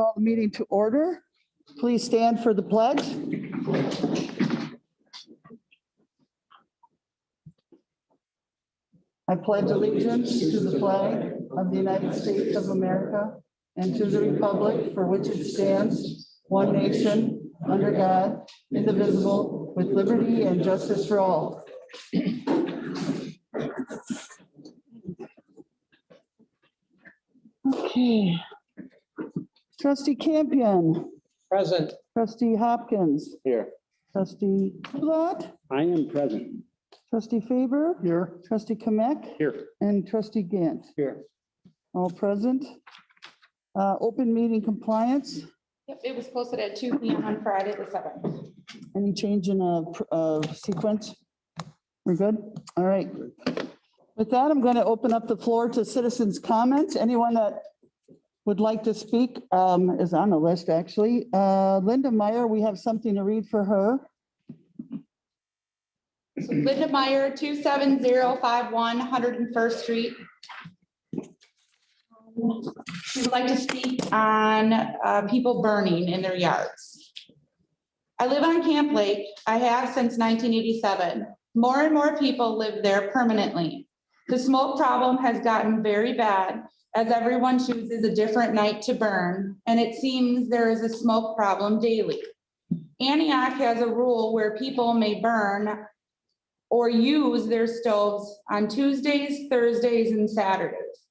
Call the meeting to order. Please stand for the pledge. I pledge allegiance to the flag of the United States of America and to the republic for which it stands, one nation, under God, indivisible, with liberty and justice for all. Okay. Trustee Campion. Present. Trustee Hopkins. Here. Trustee Kulot. I am present. Trustee Faber. Here. Trustee Kamek. Here. And Trustee Gant. Here. All present. Open meeting compliance. Yep, it was posted at 2 p.m. on Friday the 7th. Any change in sequence? We're good? All right. With that, I'm going to open up the floor to citizens' comments. Anyone that would like to speak is on the list, actually. Linda Meyer, we have something to read for her. So Linda Meyer, 27051 101st Street. She would like to speak on people burning in their yards. I live on Camp Lake. I have since 1987. More and more people live there permanently. The smoke problem has gotten very bad as everyone chooses a different night to burn, and it seems there is a smoke problem daily. Antioch has a rule where people may burn or use their stoves on Tuesdays, Thursdays, and Saturdays.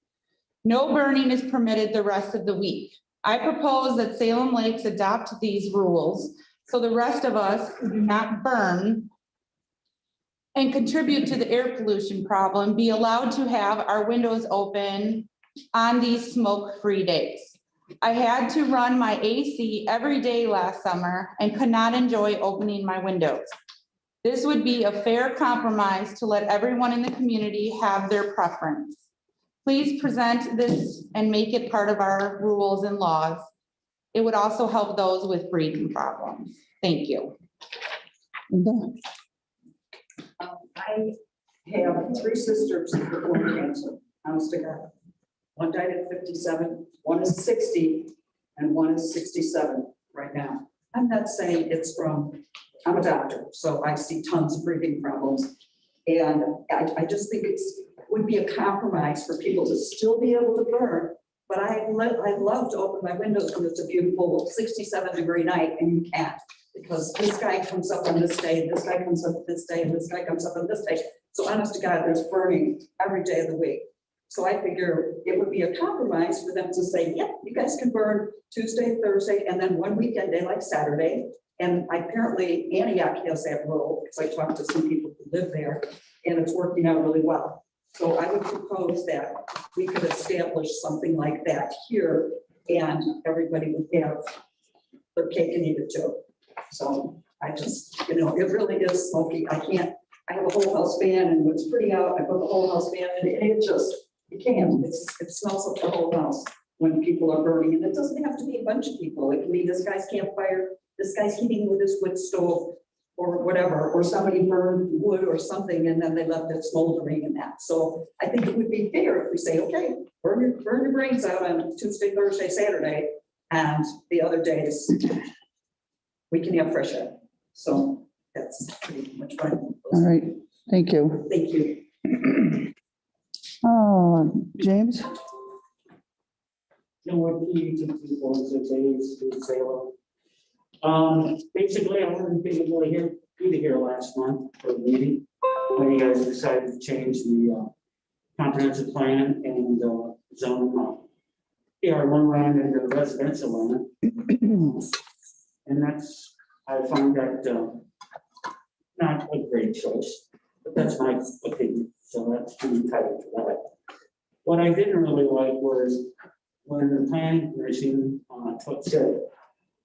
No burning is permitted the rest of the week. I propose that Salem Lakes adopt these rules so the rest of us who do not burn and contribute to the air pollution problem be allowed to have our windows open on these smoke-free days. I had to run my AC every day last summer and could not enjoy opening my windows. This would be a fair compromise to let everyone in the community have their preference. Please present this and make it part of our rules and laws. It would also help those with breathing problems. Thank you. Linda? I have three sisters with lung cancer, honest to God. One died at 57, one is 60, and one is 67 right now. I'm not saying it's from, I'm a doctor, so I see tons of breathing problems. And I just think it would be a compromise for people to still be able to burn. But I love to open my windows when it's a beautiful 67-degree night and you can't. Because this guy comes up on this day, and this guy comes up this day, and this guy comes up on this day. So honest to God, there's burning every day of the week. So I figure it would be a compromise for them to say, yeah, you guys can burn Tuesday, Thursday, and then one weekend day like Saturday. And apparently Antioch has that rule, because I talked to some people who live there, and it's working out really well. So I would propose that we could establish something like that here, and everybody would have their cake and eat it too. So I just, it really is smoky. I have a whole house fan, and when it's pretty out, I put the whole house fan in, and it just, you can't. It smells like the whole house when people are burning. And it doesn't have to be a bunch of people. It can be this guy's campfire, this guy's heating with his wood stove, or whatever, or somebody burned wood or something, and then they left it smoldering and that. So I think it would be fair if we say, okay, burn your brains out on Tuesday, Thursday, Saturday, and the other days we can have fresh air. So that's pretty much fine. All right, thank you. Thank you. James? Basically, I wasn't able to be here last month for the meeting when you guys decided to change the comprehensive plan and zone AR1 land into residential land. And that's, I find that not a great choice, but that's my opinion. So that's entitled to that. What I didn't really like was when the planning commission said,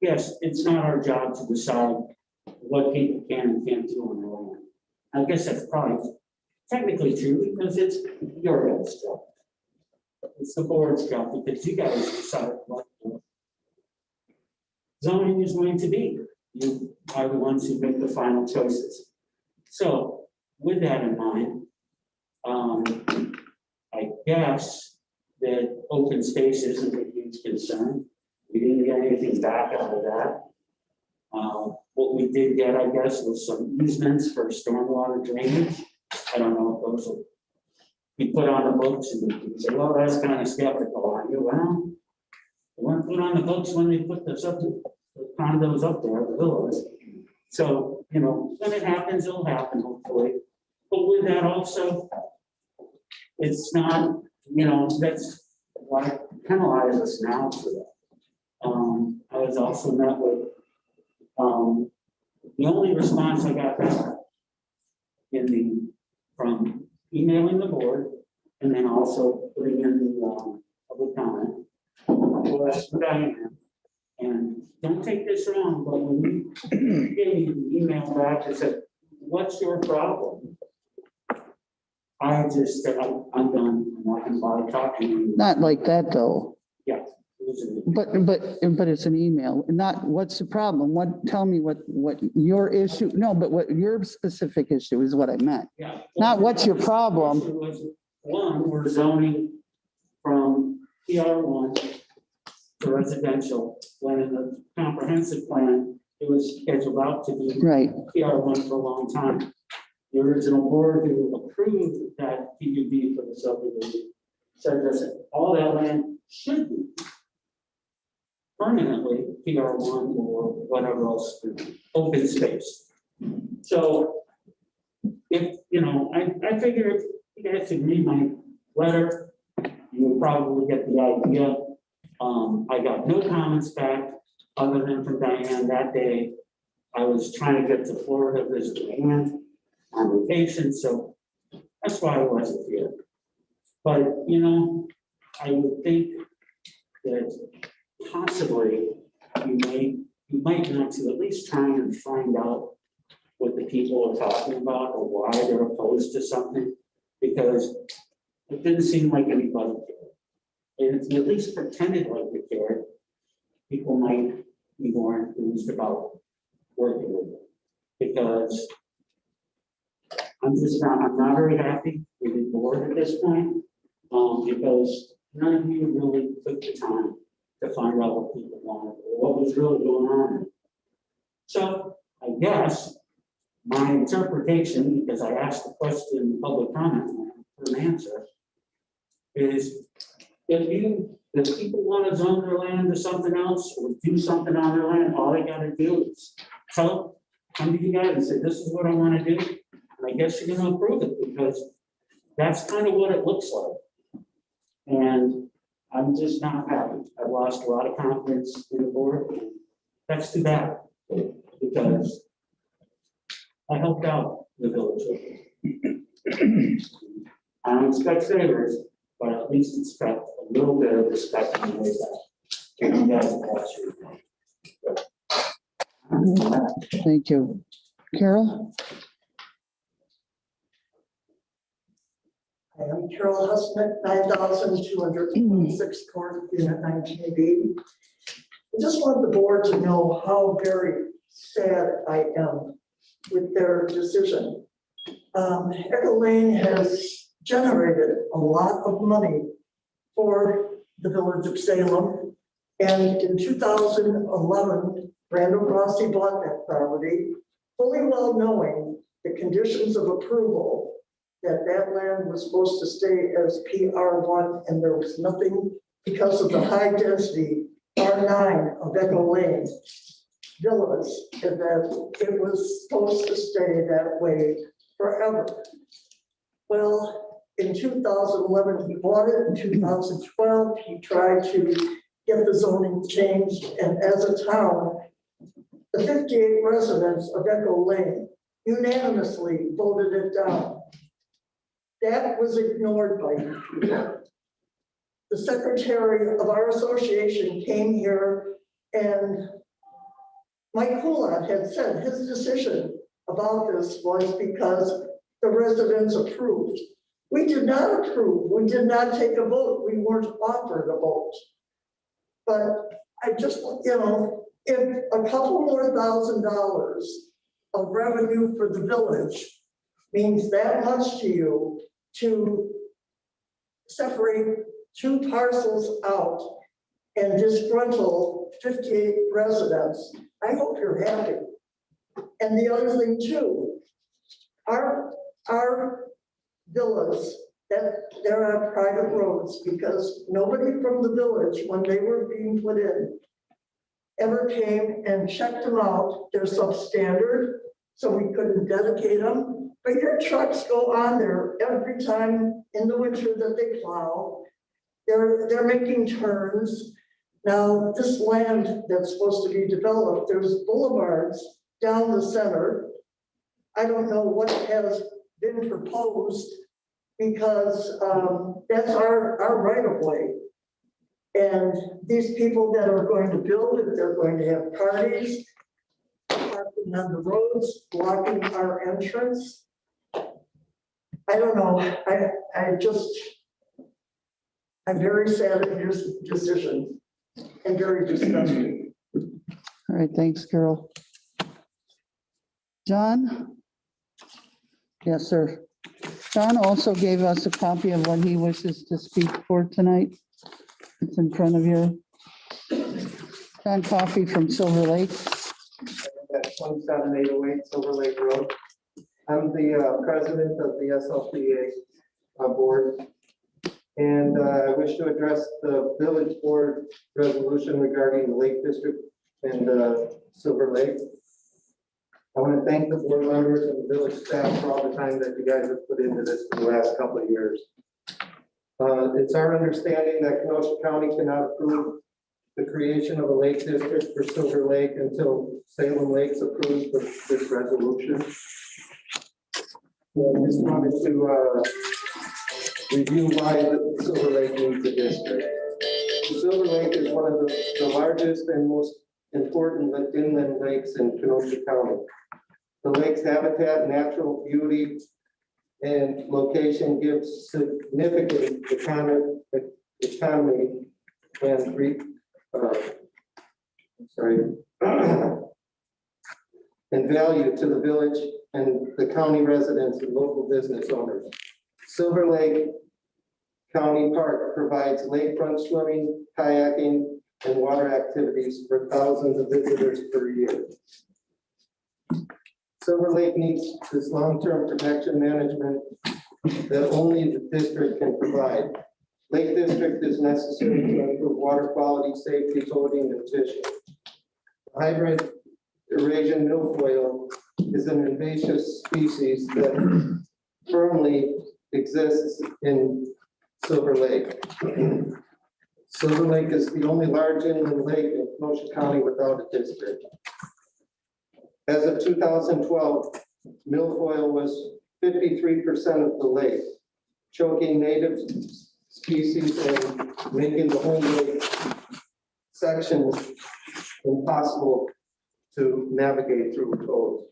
yes, it's not our job to decide what people can and can't do on their land. I guess that's probably technically true because it's your guys' job. It's the board's job because you guys decide what zoning is going to be. You are the ones who make the final choices. So with that in mind, I guess that open space isn't a huge concern. We didn't get anything back out of that. What we did get, I guess, was some easements for stormwater drainage. I don't know if those will be put on the books, and you can say, well, that's kind of skeptical on you. Well, they weren't put on the books when they put the condos up there, the villas. So, you know, when it happens, it'll happen, hopefully. But with that also, it's not, you know, that's why penalize us now for that. I was also met with, the only response I got back from emailing the board and then also putting in the public comment was Diane. And don't take this wrong, but when we gave the email back that said, what's your problem? I just said, I'm done. I'm not gonna bother talking to you. Not like that, though. Yeah. It was But it's an email, not what's the problem? Tell me what your issue, no, but what your specific issue is what I meant. Yeah. Not what's your problem. It was, one, we're zoning from PR1 to residential, when in the comprehensive plan, it was scheduled out to be Right, PR1 for a long time. The original board who approved that PUD for the subdivision said that all that land should be permanently PR1 or whatever else, open space. So if, you know, I figure if you guys could read my letter, you would probably get the idea. I got no comments back other than from Diane that day. I was trying to get to Florida, visit my aunt on vacation, so that's why I wasn't here. But, you know, I would think that possibly you might want to at least try and find out what the people are talking about or why they're opposed to something, because it didn't seem like anybody cared. And if you at least pretended like you cared, people might be more enthused about working with it. Because I'm not very happy with the board at this point, because none of you really took the time to find out what people wanted or what was really going on. So I guess my interpretation, because I asked the question in public comment for an answer, is if people want to zone their land to something else or do something on their land, all they got to do is come to you guys and say, this is what I want to do. And I guess you're going to approve it, because that's kind of what it looks like. And I'm just not happy. I've lost a lot of confidence in the board. That's too bad, because I helped out the village. I don't expect favors, but at least expect a little bit of respect on the way back. And you guys are thank you. Carol? I am Carol Husnick, 9,226 Court, Unit 1980. I just want the board to know how very sad I am with their decision. Echo Lane has generated a lot of money for the village of Salem. And in 2011, Randall Rossi bought that property, fully well knowing the conditions of approval, that land was supposed to stay as PR1, and there was nothing because of the high density R9 of Echo Lane villas, and that it was supposed to stay that way forever. Well, in 2011, he bought it. In 2012, he tried to get the zoning changed, and as a town, the 58 residents of Echo Lane unanimously voted it down. That was ignored by you people. The secretary of our association came here, and Mike Coulon had said his decision about this was because the residents approved. We did not approve. We did not take a vote. We weren't offered a vote. But I just, you know, if a couple more $1,000 of revenue for the village means that much to you, to separate two parcels out and disgruntle 58 residents. I hope you're happy. And the other thing too, our villas, that they're on private roads because nobody from the village, when they were being put in, ever came and checked them out. They're substandard, so we couldn't dedicate them. But your trucks go on there every time in the winter that they plow. They're making turns. Now, this land that's supposed to be developed, there's boulevards down the center. I don't know what has been proposed because that's our right of way. And these people that are going to build it, they're going to have parties, parking on the roads, blocking our entrance. I don't know, I'm very sad at your decision and very disgusted. All right, thanks, Carol. John? Yes, sir. John also gave us a copy of what he wishes to speak for tonight. It's in front of you. John Coffey from Silver Lake. At 27808 Silver Lake Road. I'm the president of the SLPA board. And I wish to address the village board resolution regarding the Lake District and Silver Lake. I want to thank the board members and the village staff for all the time that you guys have put into this for the last couple of years. It's our understanding that Kenosha County cannot approve the creation of a lake district for Silver Lake until Salem Lakes approves this resolution. So I just wanted to review why the Silver Lake needs a district. The Silver Lake is one of the largest and most important inland lakes in Kenosha County. The lake's habitat, natural beauty, and location gives significant economy and and value to the village and the county residents and local business owners. Silver Lake County Park provides lakefront swimming, kayaking, and water activities for thousands of visitors per year. Silver Lake needs this long-term protection management that only the district can provide. Lake District is necessary to improve water quality, safety, boating, and fishing. Hybrid Eurasian milfoil is an invasive species that firmly exists in Silver Lake. Silver Lake is the only large inland lake in Kenosha County without a district. As of 2012, milfoil was 53% of the lake, choking native species and making the whole lake section impossible to navigate through boats.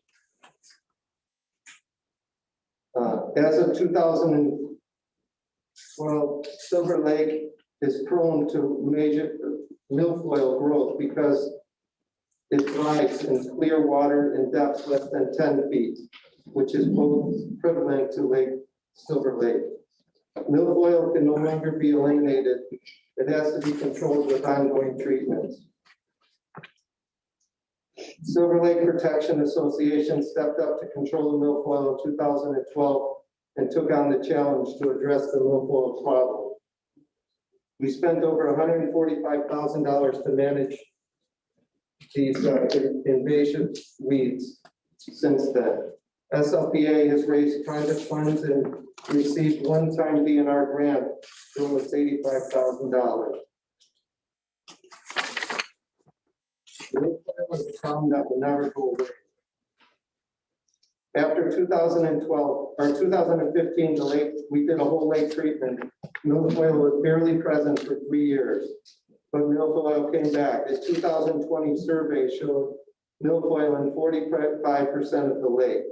As of 2012, Silver Lake is prone to major milfoil growth because it thrives in clear water in depths less than 10 feet, which is both equivalent to Lake Silver Lake. Milfoil can no longer be eliminated. It has to be controlled with ongoing treatments. Silver Lake Protection Association stepped up to control the milfoil in 2012 and took on the challenge to address the milfoil problem. We spent over $145,000 to manage these invasive weeds since then. SLPA has raised private funds and received one-time DNR grant for almost $85,000. The milfoil was a problem that will never go away. After 2012 or 2015, the lake, we did a whole lake treatment. Milfoil was barely present for 3 years, but milfoil came back. The 2020 survey showed milfoil in 45% of the lake,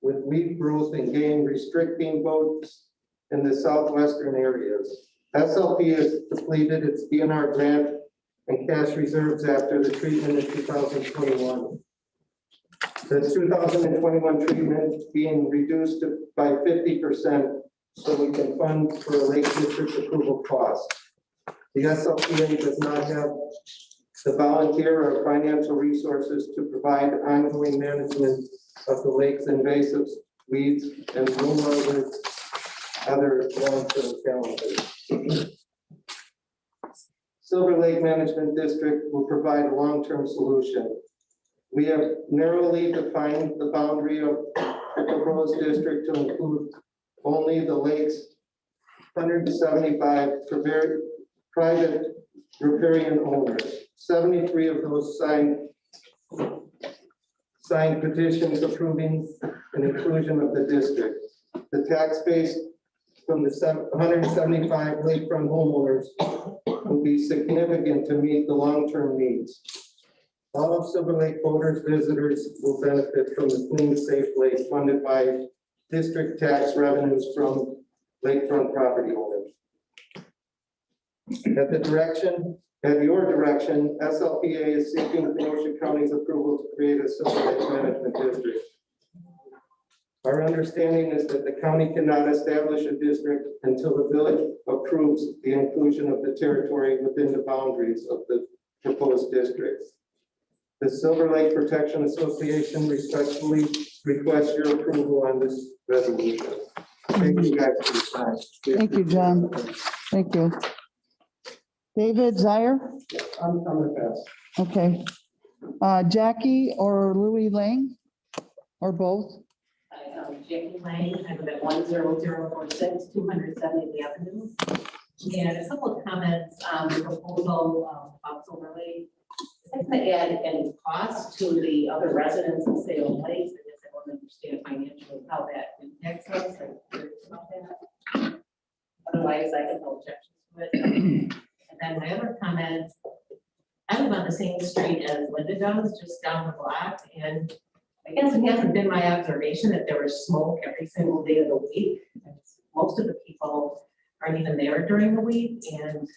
with weed growth and game restricting boats in the southwestern areas. SLP has depleted its DNR grant and cash reserves after the treatment in 2021. The 2021 treatment being reduced by 50% so we can fund for a lake district approval cost. The SLPA does not have the volunteer or financial resources to provide ongoing management of the lake's invasives, weeds, and other long-term challenges. Silver Lake Management District will provide a long-term solution. We have narrowly defined the boundary of the proposed district to include only the lake's 175 private riparian owners. 73 of those signed petitions approving an inclusion of the district. The tax base from the 175 lakefront homeowners will be significant to meet the long-term needs. All of Silver Lake voters, visitors will benefit from the clean, safe lake funded by district tax revenues from lakefront property owners. At your direction, SLPA is seeking Ocean County's approval to create a Silver Lake Management District. Our understanding is that the county cannot establish a district until the village approves the inclusion of the territory within the boundaries of the proposed district. The Silver Lake Protection Association respectfully requests your approval on this resolution. Thank you guys for your time. Thank you, John. Thank you. David Zier? I'm gonna pass. Okay. Jackie or Louis Lang? Or both? Jackie Lane, I live at 10046, 270th Avenue. And a couple of comments on the proposal about Silver Lake. Is that going to add any cost to the other residents of Salem Lakes? I guess I don't understand financially how that impacts us. I'm curious about that. Otherwise, I have no objections to it. And then my other comment, I live on the same street as Linda does, just down the block. And I guess it hasn't been my observation that there was smoke every single day of the week. Most of the people aren't even there during the week. And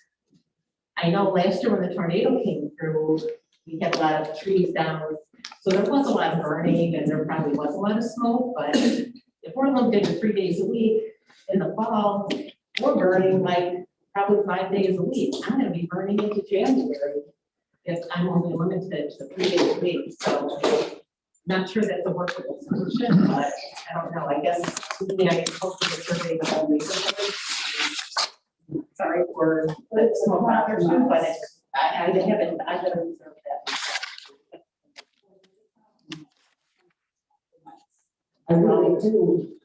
I know last year when the tornado came through, we had a lot of trees down. So there was a lot of burning and there probably was a lot of smoke, but if we're limited to 3 days a week in the fall, we're burning like probably 5 days a week. I'm gonna be burning into January if I'm only limited to 3 days a week. So not sure that's a workable solution, but I don't know. I guess maybe I can hope to survey the whole neighborhood. Sorry for the smoke moderation, but I haven't observed that. I really do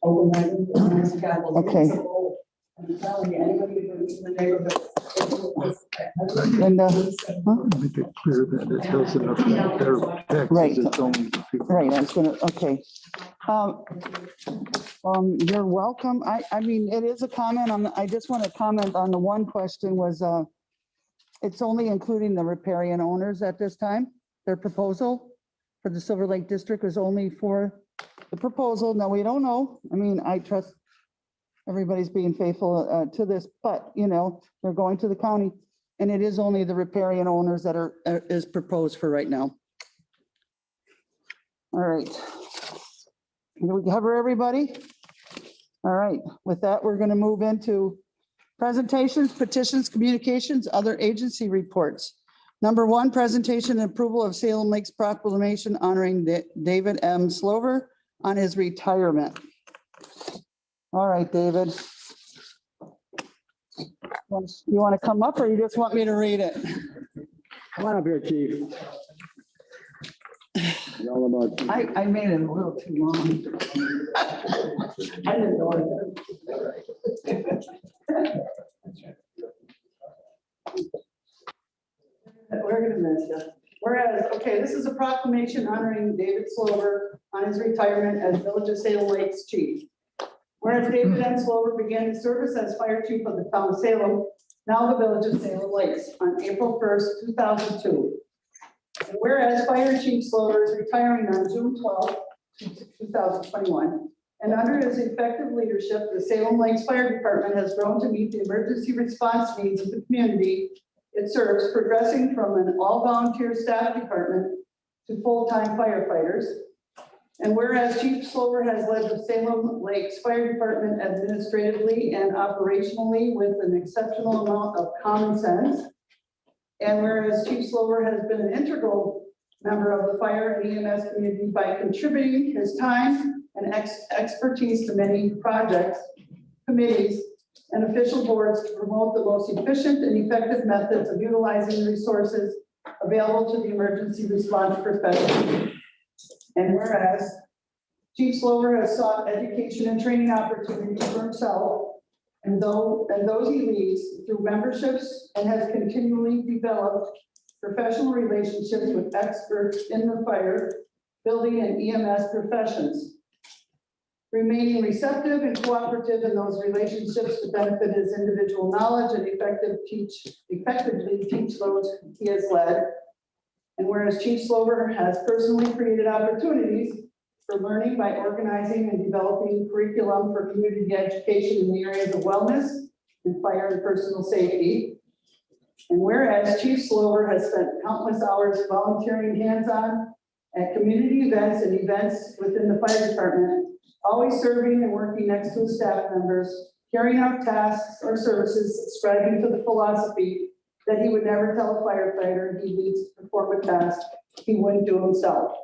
open my window. Okay. I'm telling you, anybody who lives in the neighborhood. Linda? Make it clear that it doesn't affect their Right. taxes, it's only the people. Right, I was gonna, okay. You're welcome. I mean, it is a comment on, I just want to comment on the one question was, it's only including the riparian owners at this time. Their proposal for the Silver Lake District is only for the proposal. Now, we don't know. I mean, I trust everybody's being faithful to this, but you know, they're going to the county and it is only the riparian owners that is proposed for right now. All right. Did we cover everybody? All right, with that, we're going to move into presentations, petitions, communications, other agency reports. Number one, presentation and approval of Salem Lakes proclamation honoring David M. Slover on his retirement. All right, David. You want to come up or you just want me to read it? Come on up here, chief. All about. I made it a little too long. I didn't know that. We're gonna miss you. Whereas, okay, this is a proclamation honoring David Slover on his retirement as Village of Salem Lakes Chief. Whereas David M. Slover began his service as fire chief of the town of Salem, now the Village of Salem Lakes, on April 1st, 2002. And whereas Fire Chief Slover is retiring on June 12th, 2021, and under his effective leadership, the Salem Lakes Fire Department has grown to meet the emergency response needs of the community it serves, progressing from an all-volunteer staff department to full-time firefighters. And whereas Chief Slover has led the Salem Lakes Fire Department administratively and operationally with an exceptional amount of common sense. And whereas Chief Slover has been an integral member of the fire and EMS community by contributing his time and expertise to many projects, committees, and official boards to promote the most efficient and effective methods of utilizing the resources available to the emergency response profession. And whereas Chief Slover has sought education and training opportunities for himself and those he leads through memberships and has continually developed professional relationships with experts in the fire, building, and EMS professions. Remaining receptive and cooperative in those relationships to benefit his individual knowledge and effectively teach those he has led. And whereas Chief Slover has personally created opportunities for learning by organizing and developing curriculum for community education in the areas of wellness and fire and personal safety. And whereas Chief Slover has spent countless hours volunteering hands-on at community events and events within the fire department, always serving and working next to his staff members, carrying out tasks or services, subscribing to the philosophy that he would never tell a firefighter he leads to perform a task he wouldn't do himself.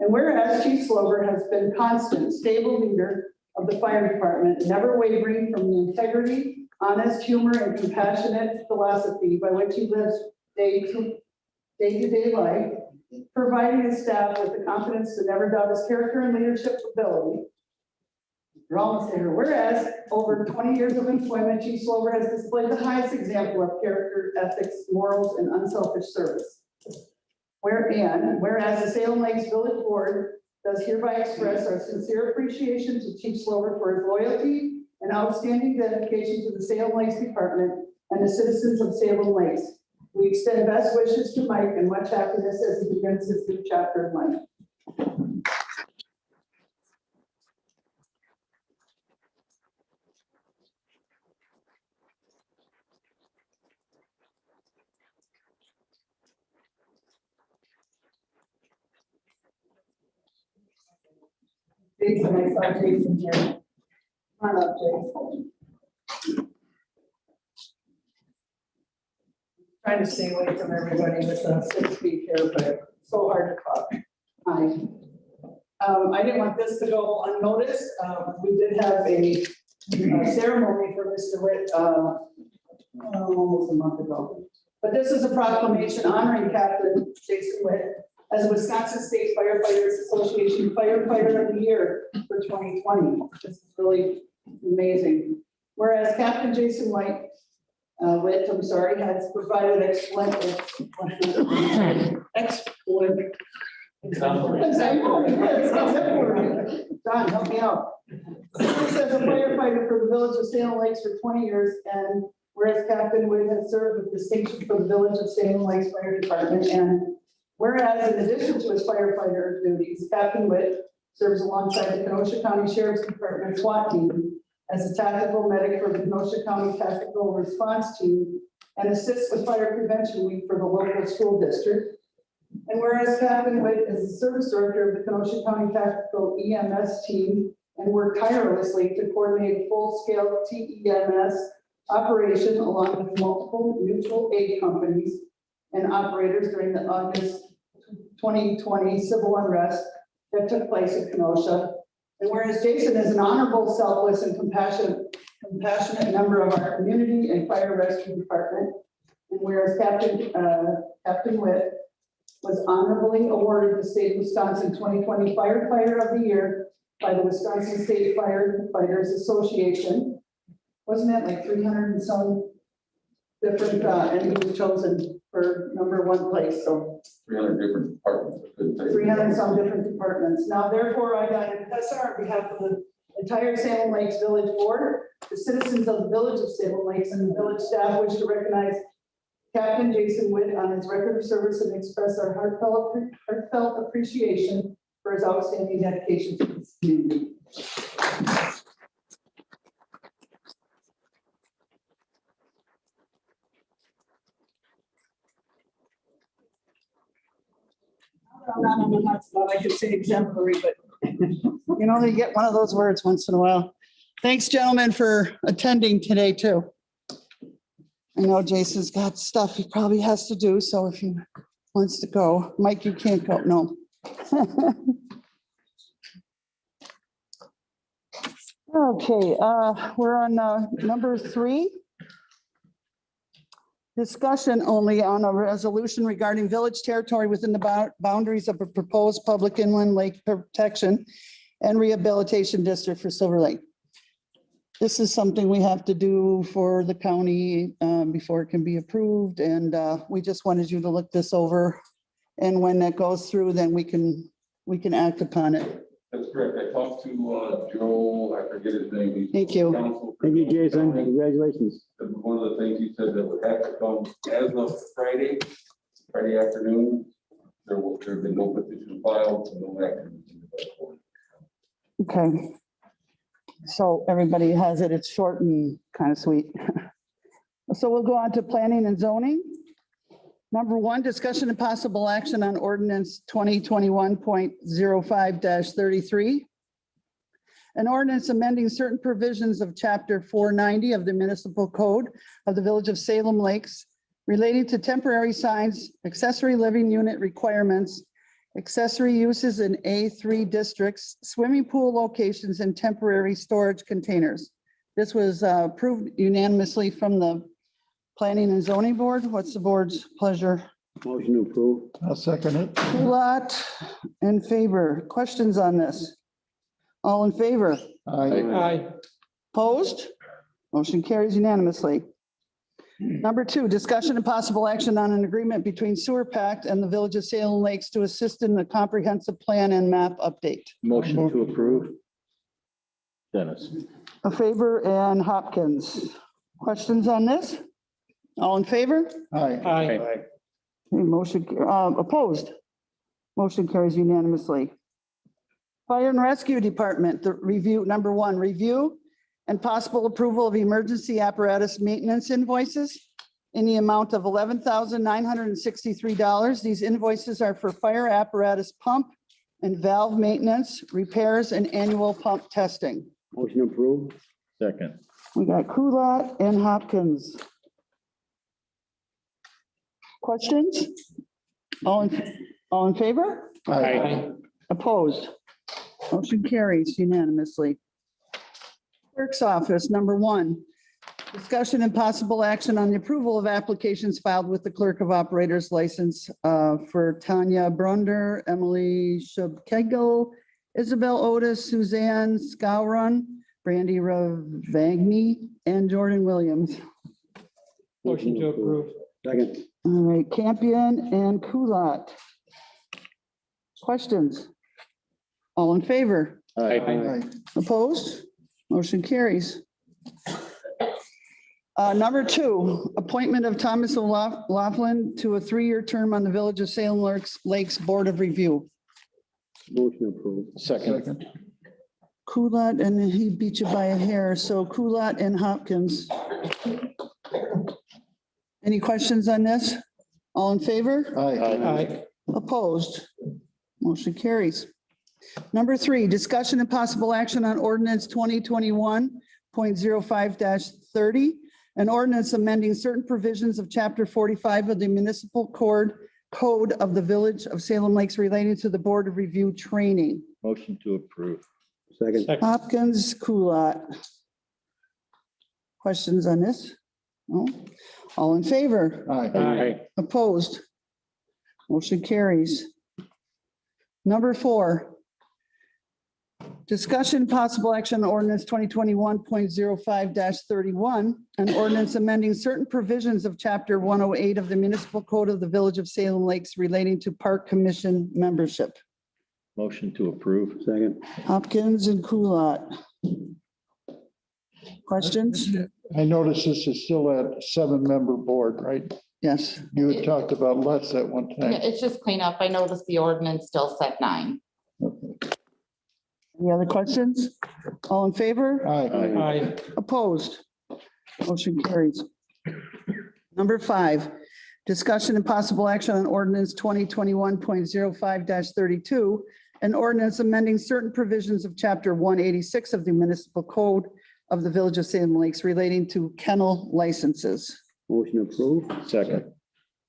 And whereas Chief Slover has been constant, stable leader of the fire department, never wavering from the integrity, honest humor, and compassionate philosophy by which he lives day-to-day life, providing his staff with the confidence to never doubt his character and leadership ability. We're almost there. Whereas over 20 years of employment, Chief Slover has displayed the highest example of character, ethics, morals, and unselfish service. Whereas the Salem Lakes Village Board does hereby express our sincere appreciation to Chief Slover for his loyalty and outstanding dedication to the Salem Lakes Department and the citizens of Salem Lakes. We extend best wishes to Mike and much happiness as he begins his new chapter of life. Jason, I saw Jason here. Come on up, Jason. Trying to stay away from everybody with 6 feet here, but it's so hard to talk. Hi. I didn't want this to go unnoticed. We did have a ceremony for Mr. Witt almost a month ago. But this is a proclamation honoring Captain Jason Witt as a Wisconsin State Firefighters Association Firefighter of the Year for 2020. This is really amazing. Whereas Captain Jason Witt, has provided exemplary John, help me out. This is a firefighter for the village of Salem Lakes for 20 years, and whereas Captain Witt has served with distinction for the village of Salem Lakes Fire Department, and whereas in addition to his firefighter duties, Captain Witt serves alongside the Kenosha County Sheriff's Department SWAT team as a tactical medic for the Kenosha County Tactical Response Team and assists with Fire Prevention Week for the local school district. And whereas Captain Witt is the service director of the Kenosha County Tactical EMS team and worked tirelessly to coordinate full-scale TEMS operation along with multiple mutual aid companies and operators during the August 2020 civil unrest that took place in Kenosha. And whereas Jason is an honorable, selfless, and compassionate member of our community and fire rescue department, and whereas Captain Witt was honorably awarded the State of Wisconsin 2020 Firefighter of the Year by the Wisconsin State Firefighters Association. Wasn't that like 300 and some different, and he was chosen for #1 place, so. 300 different departments. 300 and some different departments. Now therefore, I got an SR on behalf of the entire Salem Lakes Village Board, the citizens of the village of Salem Lakes, and the village staff wish to recognize Captain Jason Witt on his record of service and express our heartfelt appreciation for his outstanding dedication to this community. not on the hot spot. I could say exemplary, but you know, you get one of those words once in a while. Thanks, gentlemen, for attending today too. I know Jason's got stuff he probably has to do, so if he wants to go, Mike, you can't go, no. Okay, we're on number 3. Discussion only on a resolution regarding village territory within the boundaries of a proposed public inland lake protection and rehabilitation district for Silver Lake. This is something we have to do for the county before it can be approved, and we just wanted you to look this over. And when that goes through, then we can act upon it. That's correct. I talked to Joe, I forget his name. He's Thank you. counsel for- Thank you, Jason. Congratulations. One of the things he said that would have to come as of Friday afternoon. There have been no petition filed, and no action. Okay. So everybody has it. It's short and kind of sweet. So we'll go on to planning and zoning. Number 1, discussion and possible action on ordinance 2021.05-33. An ordinance amending certain provisions of chapter 490 of the municipal code of the village of Salem Lakes relating to temporary signs, accessory living unit requirements, accessory uses in A3 districts, swimming pool locations, and temporary storage containers. This was approved unanimously from the Planning and Zoning Board. What's the board's pleasure? Motion to approve. I'll second it. Lot in favor. Questions on this? All in favor? Aye. Opposed? Motion carries unanimously. Number 2, discussion and possible action on an agreement between Sewer Pact and the Village of Salem Lakes to assist in the comprehensive plan and map update. Motion to approve. Dennis. A favor and Hopkins. Questions on this? All in favor? Aye. Okay, motion, opposed? Motion carries unanimously. Fire and Rescue Department, the review, number 1, review and possible approval of emergency apparatus maintenance invoices in the amount of $11,963. These invoices are for fire apparatus pump and valve maintenance, repairs, and annual pump testing. Motion to approve. Second. We got Kulat and Hopkins. Questions? All in favor? Aye. Opposed? Motion carries unanimously. Clerk's office, number 1, discussion and possible action on the approval of applications filed with the clerk of operators license for Tanya Brunder, Emily Shubkegel, Isabel Otis, Suzanne Scowron, Brandy Ravagni, and Jordan Williams. Motion to approve. Second. All right, Campion and Kulat. Questions? All in favor? Aye. Opposed? Motion carries. Number 2, appointment of Thomas O'Laughlin to a 3-year term on the Village of Salem Lakes Board of Review. Motion to approve. Second. Kulat, and he beat you by a hair, so Kulat and Hopkins. Any questions on this? All in favor? Aye. Opposed? Motion carries. Number 3, discussion and possible action on ordinance 2021.05-30, an ordinance amending certain provisions of chapter 45 of the municipal code of the Village of Salem Lakes relating to the Board of Review training. Motion to approve. Second. Hopkins, Kulat. Questions on this? No? All in favor? Aye. Opposed? Motion carries. Number 4, discussion possible action on ordinance 2021.05-31, an ordinance amending certain provisions of chapter 108 of the municipal code of the Village of Salem Lakes relating to park commission membership. Motion to approve. Second. Hopkins and Kulat. Questions? I noticed this is still a 7-member board, right? Yes. You had talked about less at one Yeah, time. it's just cleanup. I noticed the ordinance still said 9. Any other questions? All in favor? Aye. Opposed? Motion carries. Number 5, Discussion and possible action on ordinance 2021.05-32, an ordinance amending certain provisions of chapter 186 of the municipal code of the Village of Salem Lakes relating to kennel licenses. Motion approved. Second.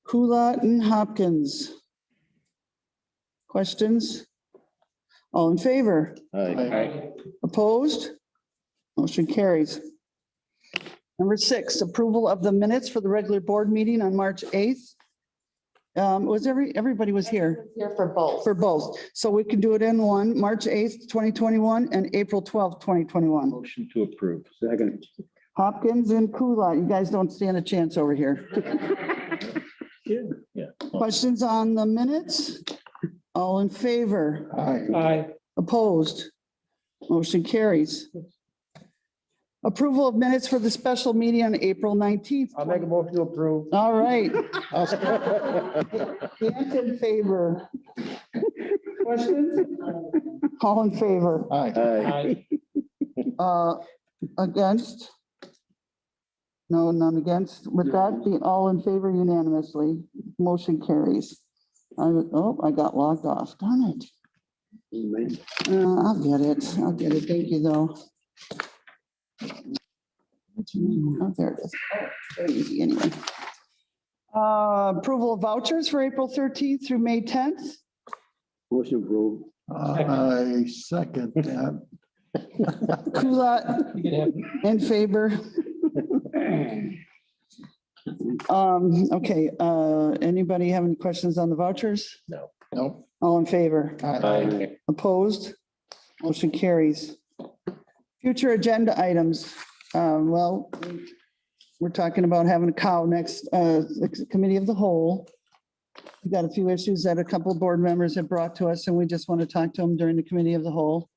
Kulat and Hopkins. Questions? All in favor? Aye. Opposed? Motion carries. Number 6, approval of the minutes for the regular board meeting on March 8th. Everybody was here Here for both. for both. So we can do it in one, March 8th, 2021 and April 12th, 2021. Motion to approve. Second. Hopkins and Kulat, you guys don't stand a chance over here. Yeah. Questions on the minutes? All in favor? Aye. Opposed? Motion carries. Approval of minutes for the special meeting on April 19th. I'll make a motion to approve. All right. Stand in favor. Questions? All in favor? Aye. Against? No, none against. With that, be all in favor unanimously. Motion carries. I got logged off. Darn it. I'll get it. I'll get it. Thank you, though. Oh, there it is. Oh, very easy anyway. Approval of vouchers for April 13th through May 10th. Motion approved. I second that. Kulat in favor. Okay, anybody have any questions on the vouchers? No. No. All in favor? Aye. Opposed? Motion carries. Future agenda items. Well, we're talking about having a cow next, committee of the whole. We've got a few issues that a couple of board members have brought to us, and we just want to talk to them during the committee of the whole.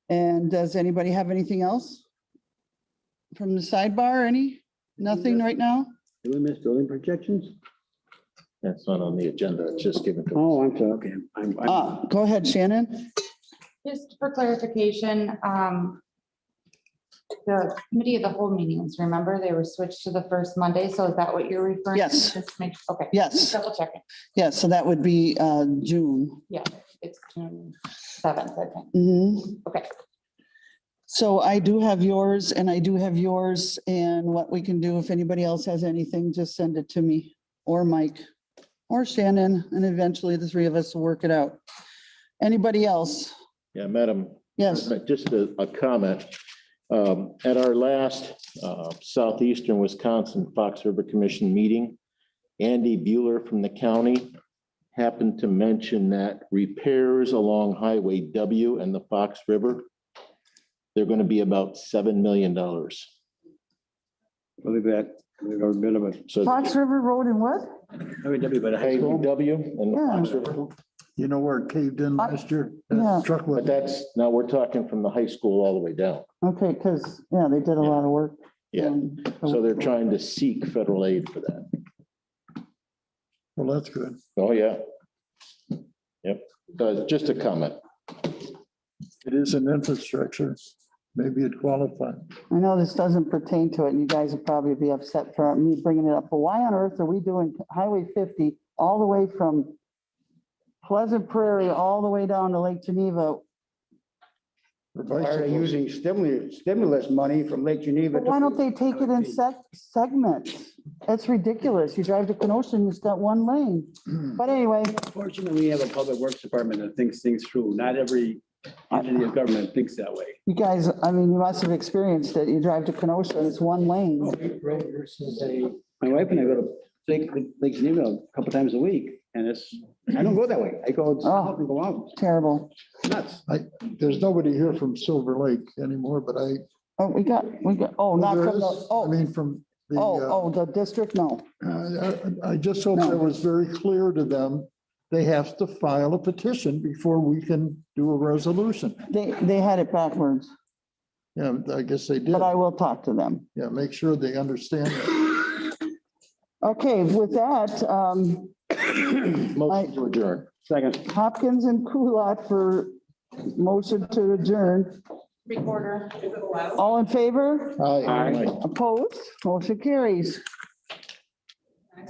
And does anybody have anything else from the sidebar? Nothing right now? Did we miss building projections? That's not on the agenda. It's just given to. Oh, I'm sorry. Okay. Go ahead, Shannon. Just for clarification, the committee of the whole meetings, remember, they were switched to the first Monday, so is that what you're referring to? Yes. Just make, okay. Yes. Double checking. Yes, so that would be June. Yeah, it's June 7th, I think. Mhm. Okay. So I do have yours and I do have yours, and what we can do, if anybody else has anything, just send it to me or Mike or Shannon, and eventually the three of us will work it out. Anybody else? Yeah, Madam. Yes. Just a comment. At our last Southeastern Wisconsin Fox River Commission meeting, Andy Bueller from the county happened to mention that repairs along Highway W and the Fox River, they're going to be about $7 million. Look at that. So Fox River Road and what? Highway W and the Fox River. You know where it caved in last year? Yeah. Truck But that's, now we're talking from the high school all the way down. Okay, because, yeah, they did a lot of work. Yeah. So they're trying to seek federal aid for that. Well, that's good. Oh, yeah. Yep. So just a comment. It is an infrastructure. Maybe it qualifies. I know this doesn't pertain to it, and you guys would probably be upset for me bringing it up, but why on earth are we doing Highway 50 all the way from Pleasant Prairie all the way down to Lake Geneva? Are using stimulus money from Lake Geneva. But why don't they take it in segments? That's ridiculous. You drive to Kenosha and it's got one lane. But anyway, Fortunately, we have a public works department that thinks things through. Not every entity of government thinks that way. you guys, I mean, you must have experienced it. You drive to Kenosha and it's one lane. My wife and I go to Lake Geneva a couple times a week, and I don't go that way. I go south and go out. Terrible. Nuts. There's nobody here from Silver Lake anymore, but Oh, not there from is, the, I mean, from the, the district, no. I just hope that was very clear to them. They have to file a petition before we can do a resolution. They had it backwards, Yeah, I guess they did. but I will talk to them. Yeah, make sure they understand that. Okay, with that, Motion to adjourn. Second. Hopkins and Kulat for motion to adjourn. Recorder. All in favor? Aye. Opposed? Motion carries.